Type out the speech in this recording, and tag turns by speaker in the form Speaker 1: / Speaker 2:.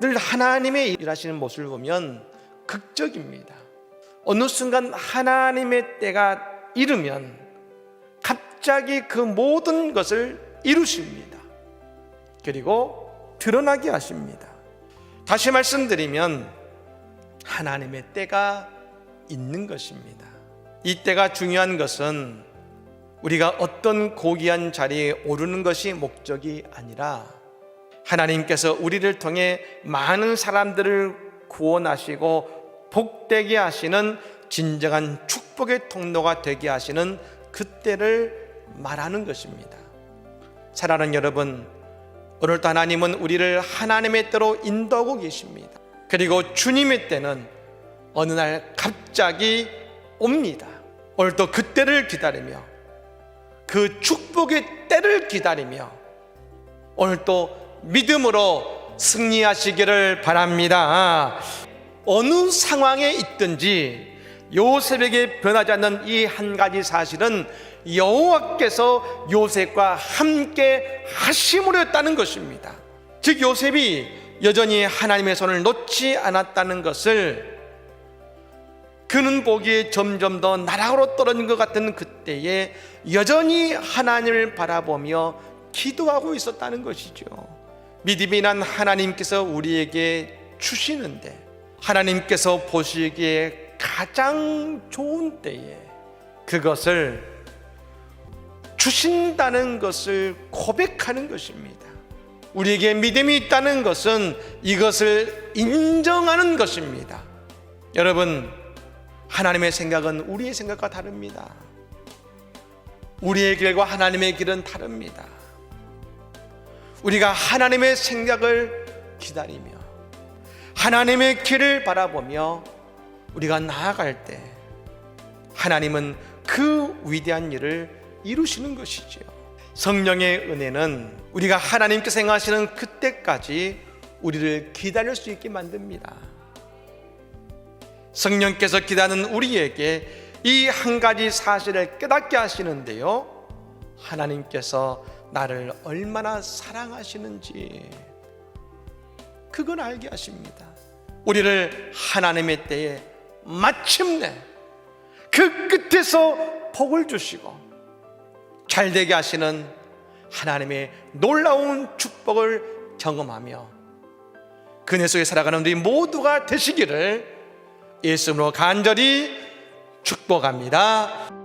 Speaker 1: 늘 하나님의 일하시는 모습을 보면 극적입니다. 어느 순간 하나님의 때가 이르면 갑자기 그 모든 것을 이루십니다. 그리고 드러나게 하십니다. 다시 말씀드리면 하나님의 때가 있는 것입니다. 이 때가 중요한 것은 우리가 어떤 고귀한 자리에 오르는 것이 목적이 아니라 하나님께서 우리를 통해 많은 사람들을 구원하시고 복되게 하시는 진정한 축복의 통로가 되게 하시는 그 때를 말하는 것입니다. 사랑하는 여러분, 오늘도 하나님은 우리를 하나님의 때로 인도하고 계십니다. 그리고 주님의 때는 어느 날 갑자기 옵니다. 오늘도 그 때를 기다리며 그 축복의 때를 기다리며 오늘도 믿음으로 승리하시기를 바랍니다. 어느 상황에 있든지 요셉에게 변하지 않는 이 한 가지 사실은 여호와께서 요셉과 함께 하심으로 했다는 것입니다. 즉 요셉이 여전히 하나님의 손을 놓지 않았다는 것을 그는 보기에 점점 더 나락으로 떨어진 것 같은 그때에 여전히 하나님을 바라보며 기도하고 있었다는 것이죠. 믿음이 난 하나님께서 우리에게 주시는데 하나님께서 보시기에 가장 좋은 때에 그것을 주신다는 것을 고백하는 것입니다. 우리에게 믿음이 있다는 것은 이것을 인정하는 것입니다. 여러분, 하나님의 생각은 우리의 생각과 다릅니다. 우리의 길과 하나님의 길은 다릅니다. 우리가 하나님의 생각을 기다리며 하나님의 길을 바라보며 우리가 나아갈 때 하나님은 그 위대한 일을 이루시는 것이죠. 성령의 은혜는 우리가 하나님께서 행하시는 그때까지 우리를 기다릴 수 있게 만듭니다. 성령께서 기다리는 우리에게 이 한 가지 사실을 깨닫게 하시는데요, 하나님께서 나를 얼마나 사랑하시는지 그걸 알게 하십니다. 우리를 하나님의 때에 마침내 그 끝에서 복을 주시고 잘되게 하시는 하나님의 놀라운 축복을 경험하며 그네 속에 살아가는 우리 모두가 되시기를 예수님으로 간절히 축복합니다.